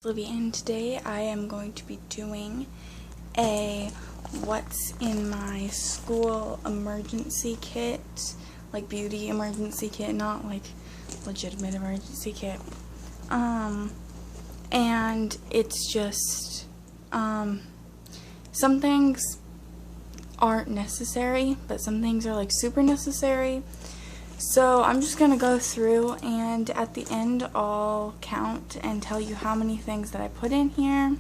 Libby, and today I am going to be doing a what's in my school emergency kit, like beauty emergency kit, not like legitimate emergency kit. And it's just some things aren't necessary, but some things are like super necessary. So I'm just gonna go through, and at the end I'll count and tell you how many things that I put in here,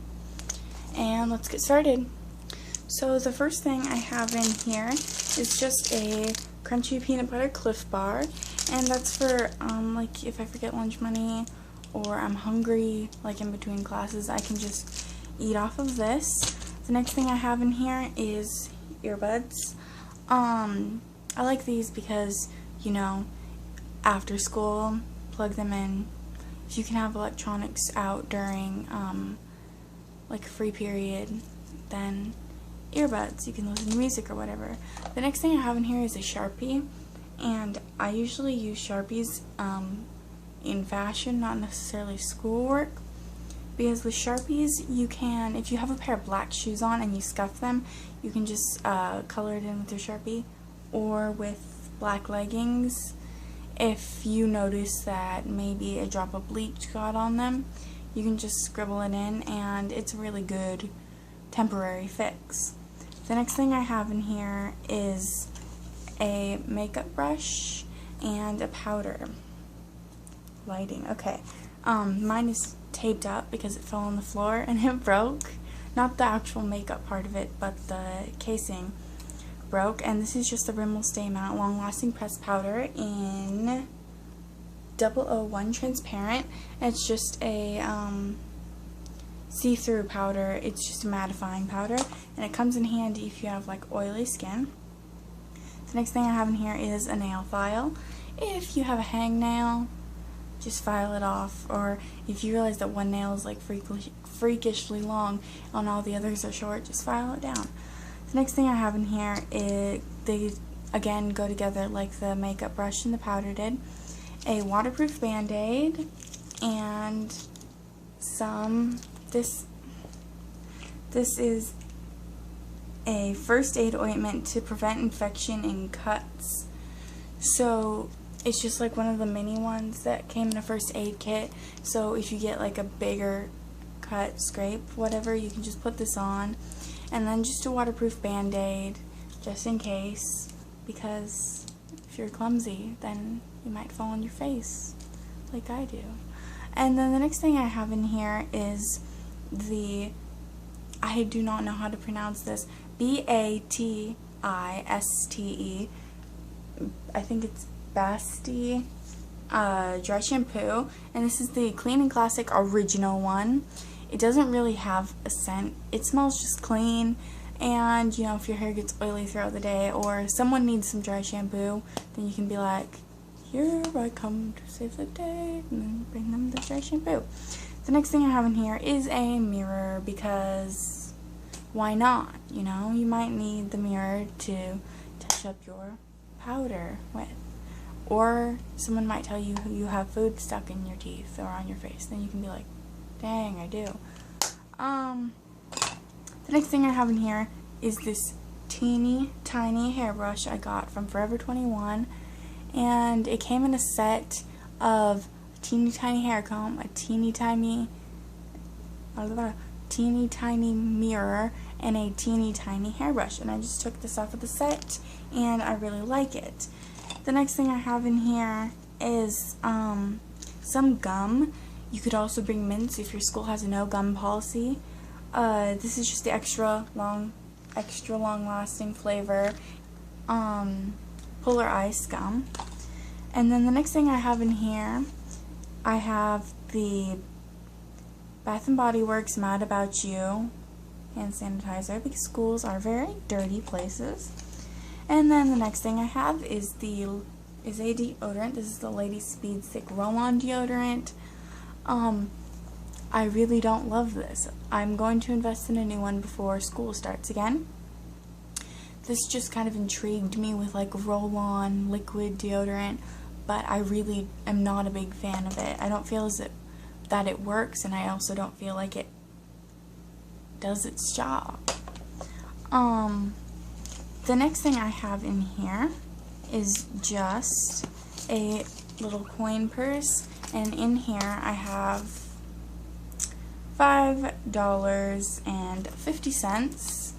and let's get started. So the first thing I have in here is just a crunchy peanut butter Cliff Bar, and that's for like if I forget lunch money or I'm hungry like in between classes, I can just eat off of this. The next thing I have in here is earbuds. I like these because, you know, after school, plug them in. If you can have electronics out during like a free period, then earbuds, you can listen to music or whatever. The next thing I have in here is a Sharpie, and I usually use Sharpies in fashion, not necessarily schoolwork, because with Sharpies you can, if you have a pair of black shoes on and you scuff them, you can just color it in with your Sharpie. Or with black leggings, if you notice that maybe a drop of bleach got on them, you can just scribble it in, and it's a really good temporary fix. The next thing I have in here is a makeup brush and a powder. Lighting, okay. Mine is taped up because it fell on the floor and it broke. Not the actual makeup part of it, but the casing broke, and this is just the Rimmel Stay Matte Long Lasting Pressed Powder in 001 Transparent. It's just a see-through powder. It's just a mattifying powder, and it comes in handy if you have like oily skin. The next thing I have in here is a nail file. If you have a hangnail, just file it off, or if you realize that one nail is like freakishly long and all the others are short, just file it down. The next thing I have in here is, they again go together like the makeup brush and the powder did, a waterproof band-aid, and this is a first aid ointment to prevent infection in cuts. So it's just like one of the mini ones that came in a first aid kit, so if you get like a bigger cut, scrape, whatever, you can just put this on. And then just a waterproof band-aid, just in case, because if you're clumsy, then you might fall on your face, like I do. And then the next thing I have in here is I do not know how to pronounce this, Batiste, I think it's Basti dry shampoo, and this is the Clean & Classic original one. It doesn't really have a scent. It smells just clean, and you know, if your hair gets oily throughout the day or someone needs some dry shampoo, then you can be like, here I come to save the day, and then bring them the dry shampoo. The next thing I have in here is a mirror, because why not? You know, you might need the mirror to touch up your powder with. Or someone might tell you you have food stuck in your teeth or on your face, then you can be like, dang, I do. The next thing I have in here is this teeny tiny hairbrush I got from Forever 21, and it came in a set of a teeny tiny hair comb, a teeny tiny mirror, and a teeny tiny hairbrush, and I just took this off of the set, and I really like it. The next thing I have in here is some gum. You could also bring mints if your school has a no gum policy. This is just the extra long lasting flavor Polar Ice gum. And then the next thing I have in here, I have the Bath & Body Works Mad About You hand sanitizer, because schools are very dirty places. And then the next thing I have is a deodorant. This is the Lady Speed Stick Roll-On deodorant. I really don't love this. I'm going to invest in a new one before school starts again. This just kind of intrigued me with like roll-on liquid deodorant, but I really am not a big fan of it. I don't feel as if that it works, and I also don't feel like it does its job. The next thing I have in here is just a little coin purse, and in here I have $5.50,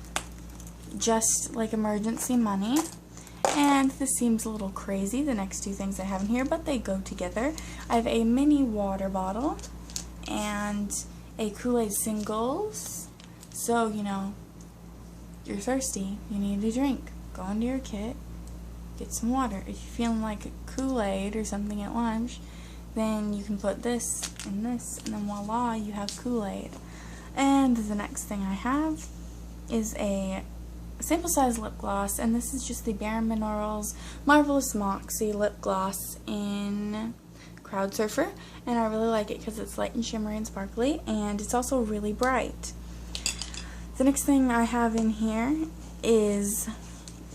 just like emergency money. And this seems a little crazy, the next two things I have in here, but they go together. I have a mini water bottle and a Kool-Aid Singles. So, you know, you're thirsty, you need a drink. Go into your kit, get some water. If you're feeling like Kool-Aid or something at lunch, then you can put this and this, and then voila, you have Kool-Aid. And the next thing I have is a sample size lip gloss, and this is just the Bare Minerals Marvelous Moxie lip gloss in Crowd Surfer, and I really like it because it's light and shimmery and sparkly, and it's also really bright. The next thing I have in here is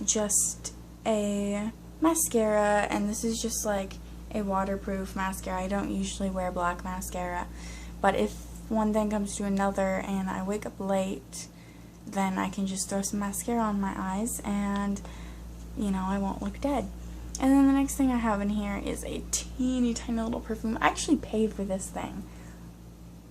just a mascara, and this is just like a waterproof mascara. I don't usually wear black mascara, but if one thing comes to another and I wake up late, then I can just throw some mascara on my eyes and, you know, I won't look dead. And then the next thing I have in here is a teeny tiny little perfume. I actually paid for this thing.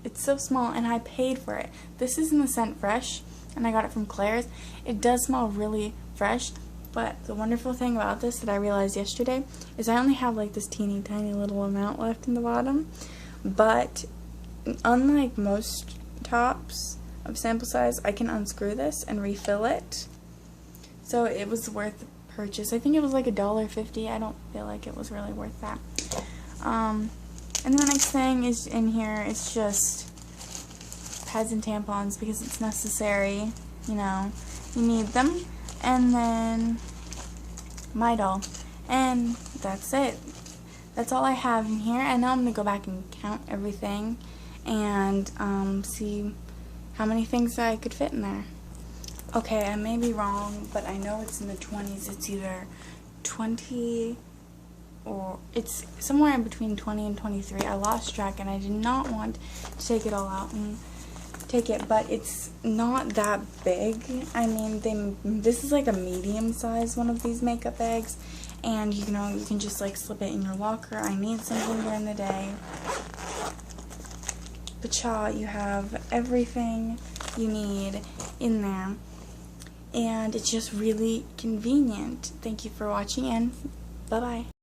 It's so small and I paid for it. This is in the scent Fresh, and I got it from Claire's. It does smell really fresh, but the wonderful thing about this that I realized yesterday is I only have like this teeny tiny little amount left in the bottom, but unlike most tops of sample size, I can unscrew this and refill it. So it was worth the purchase. I think it was like $1.50. I don't feel like it was really worth that. And the next thing is in here, it's just pads and tampons because it's necessary, you know, you need them. And then Midol. And that's it. That's all I have in here. And now I'm going to go back and count everything and see how many things I could fit in there. Okay, I may be wrong, but I know it's in the 20s. It's either 20 or it's somewhere in between 20 and 23. I lost track and I did not want to take it all out and take it, but it's not that big. I mean, this is like a medium size one of these makeup bags, and you know, you can just like slip it in your locker. I need something during the day. But you have everything you need in there, and it's just really convenient. Thank you for watching, and bye-bye.